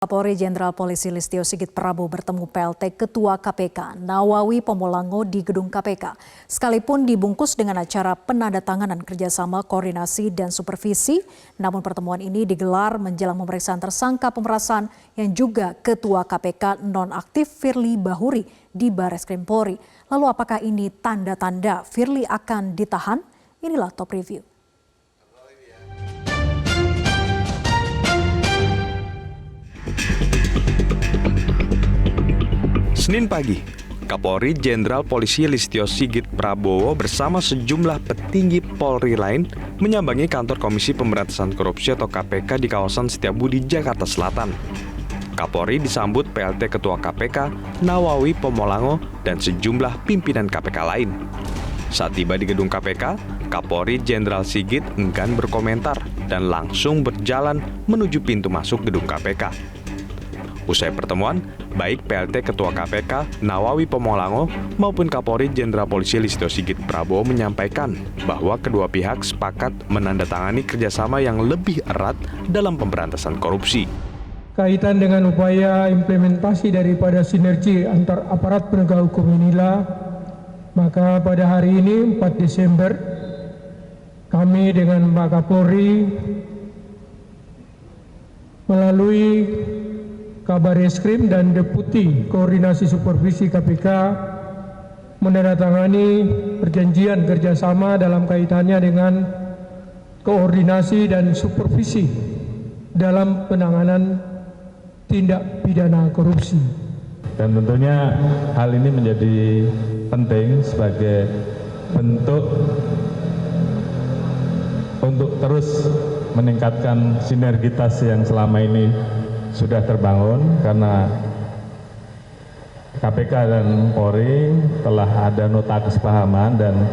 Kapolri Jenderal Polisi Listio Sigit Prabowo bertemu PLT Ketua KPK Nawawi Pomolango di gedung KPK. Sekalipun dibungkus dengan acara penandatanganan kerjasama koordinasi dan supervisi, namun pertemuan ini digelar menjelang pemeriksaan tersangka pemerasan yang juga Ketua KPK nonaktif Firly Bahuri di Barreskrim Polri. Lalu apakah ini tanda-tanda Firly akan ditahan? Inilah Top Review. Senin pagi, Kapolri Jenderal Polisi Listio Sigit Prabowo bersama sejumlah petinggi Polri lain menyambangi kantor Komisi Pemberantasan Korupsi atau KPK di kawasan Setiabudi, Jakarta Selatan. Kapolri disambut PLT Ketua KPK Nawawi Pomolango dan sejumlah pimpinan KPK lain. Saat tiba di gedung KPK, Kapolri Jenderal Sigit enggan berkomentar dan langsung berjalan menuju pintu masuk gedung KPK. Usai pertemuan, baik PLT Ketua KPK Nawawi Pomolango maupun Kapolri Jenderal Polisi Listio Sigit Prabowo menyampaikan bahwa kedua pihak sepakat menandatangani kerjasama yang lebih erat dalam pemberantasan korupsi. Kaitan dengan upaya implementasi daripada sinergi antar aparat penegak hukum inilah, maka pada hari ini 4 Desember kami dengan Pak Kapolri melalui Kabareskrim dan Deputi Koordinasi Supervisi KPK menandatangani perjanjian kerjasama dalam kaitannya dengan koordinasi dan supervisi dalam penanganan tindak pidana korupsi. Dan tentunya hal ini menjadi penting sebagai bentuk untuk terus meningkatkan sinergitas yang selama ini sudah terbangun, karena KPK dan Polri telah ada nota kesepahaman dan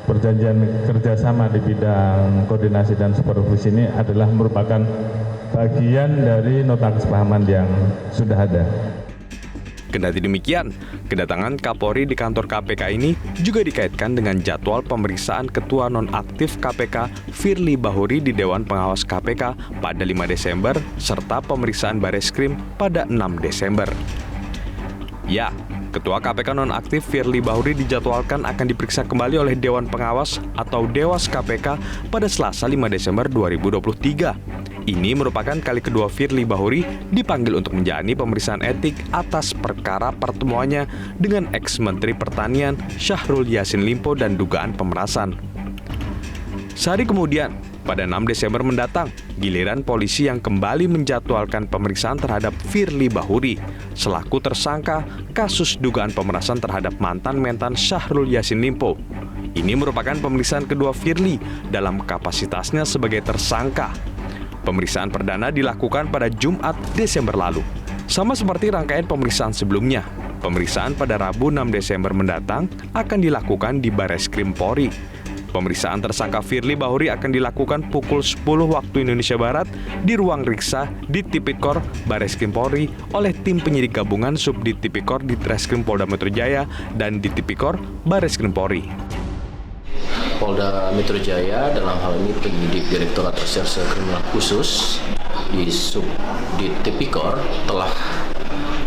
perjanjian kerjasama di bidang koordinasi dan supervisi ini adalah merupakan bagian dari nota kesepahaman yang sudah ada. Kendati demikian, kedatangan Kapolri di kantor KPK ini juga dikaitkan dengan jadwal pemeriksaan Ketua Nonaktif KPK Firly Bahuri di Dewan Pengawas KPK pada 5 Desember serta pemeriksaan Barreskrim pada 6 Desember. Ya, Ketua KPK Nonaktif Firly Bahuri dijadwalkan akan diperiksa kembali oleh Dewan Pengawas atau Dewas KPK pada Selasa 5 Desember 2023. Ini merupakan kali kedua Firly Bahuri dipanggil untuk menjalani pemeriksaan etik atas perkara pertemuannya dengan ex-Menteri Pertanian Syahrul Yassin Limpo dan dugaan pemerasan. Sehari kemudian, pada 6 Desember mendatang, giliran polisi yang kembali menjadwalkan pemeriksaan terhadap Firly Bahuri selaku tersangka kasus dugaan pemerasan terhadap mantan mentan Syahrul Yassin Limpo. Ini merupakan pemeriksaan kedua Firly dalam kapasitasnya sebagai tersangka. Pemeriksaan perdana dilakukan pada Jumat Desember lalu. Sama seperti rangkaian pemeriksaan sebelumnya, pemeriksaan pada Rabu 6 Desember mendatang akan dilakukan di Barreskrim Polri. Pemeriksaan tersangka Firly Bahuri akan dilakukan pukul 10 waktu Indonesia Barat di ruang riksa di Tipikor Barreskrim Polri oleh tim penyidik gabungan Subdit Tipikor di Treskrim Polda Metro Jaya dan di Tipikor Barreskrim Polri. Polda Metro Jaya dalam hal ini penyidik Direktorat Reserse Kriminal Khusus di Subdit Tipikor telah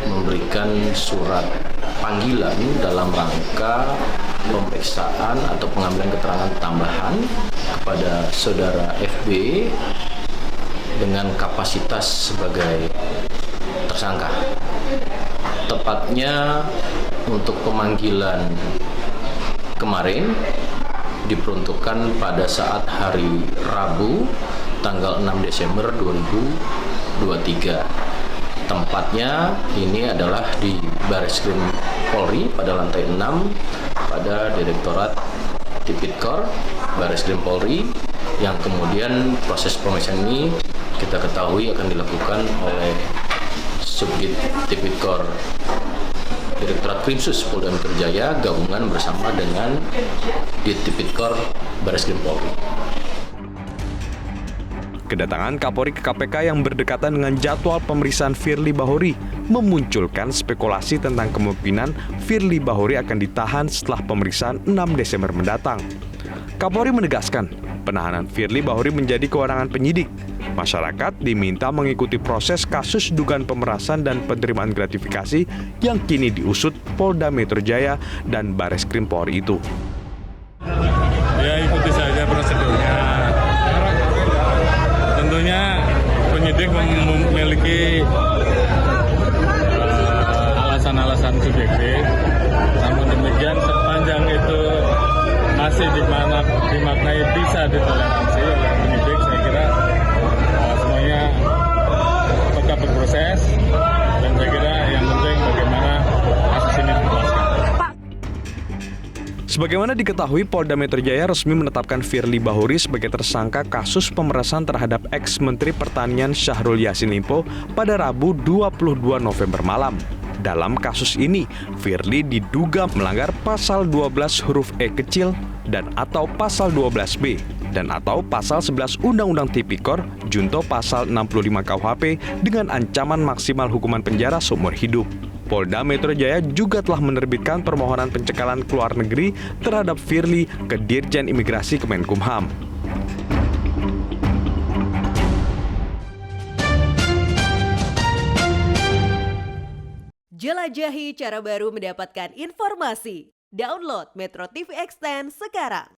memberikan surat panggilan dalam rangka pemeriksaan atau pengambilan keterangan tambahan kepada saudara FB dengan kapasitas sebagai tersangka. Tepatnya untuk pemanggilan kemarin diperuntukkan pada saat hari Rabu tanggal 6 Desember 2023. Tempatnya ini adalah di Barreskrim Polri pada lantai 6 pada Direktorat Tipikor Barreskrim Polri, yang kemudian proses pemeriksaan ini kita ketahui akan dilakukan oleh Subdit Tipikor Direktorat Krimsus Polda Metro Jaya gabungan bersama dengan di Tipikor Barreskrim Polri. Kedatangan Kapolri ke KPK yang berdekatan dengan jadwal pemeriksaan Firly Bahuri memunculkan spekulasi tentang kemungkinan Firly Bahuri akan ditahan setelah pemeriksaan 6 Desember mendatang. Kapolri menegaskan, penahanan Firly Bahuri menjadi kewenangan penyidik. Masyarakat diminta mengikuti proses kasus dugaan pemerasan dan penerimaan gratifikasi yang kini diusut Polda Metro Jaya dan Bareskrim Polri itu. Ya, ikuti saja prosedurnya. Tentunya penyidik memiliki alasan-alasan subjektif. Namun demikian sepanjang itu masih dimaknai bisa ditoleransi oleh penyidik, saya kira semuanya tetap berproses, dan saya kira yang penting bagaimana kasus ini dijelaskan. Sebagaimana diketahui, Polda Metro Jaya resmi menetapkan Firly Bahuri sebagai tersangka kasus pemerasan terhadap ex-Menteri Pertanian Syahrul Yassin Limpo pada Rabu 22 November malam. Dalam kasus ini, Firly diduga melanggar pasal 12 huruf E kecil dan atau pasal 12B dan atau pasal 11 Undang-Undang Tipikor junto pasal 65 KUHP dengan ancaman maksimal hukuman penjara seumur hidup. Polda Metro Jaya juga telah menerbitkan permohonan pencekalan ke luar negeri terhadap Firly ke Dirjen Imigrasi Kemenkumham. Jelajahi cara baru mendapatkan informasi. Download Metro TV Extend sekarang.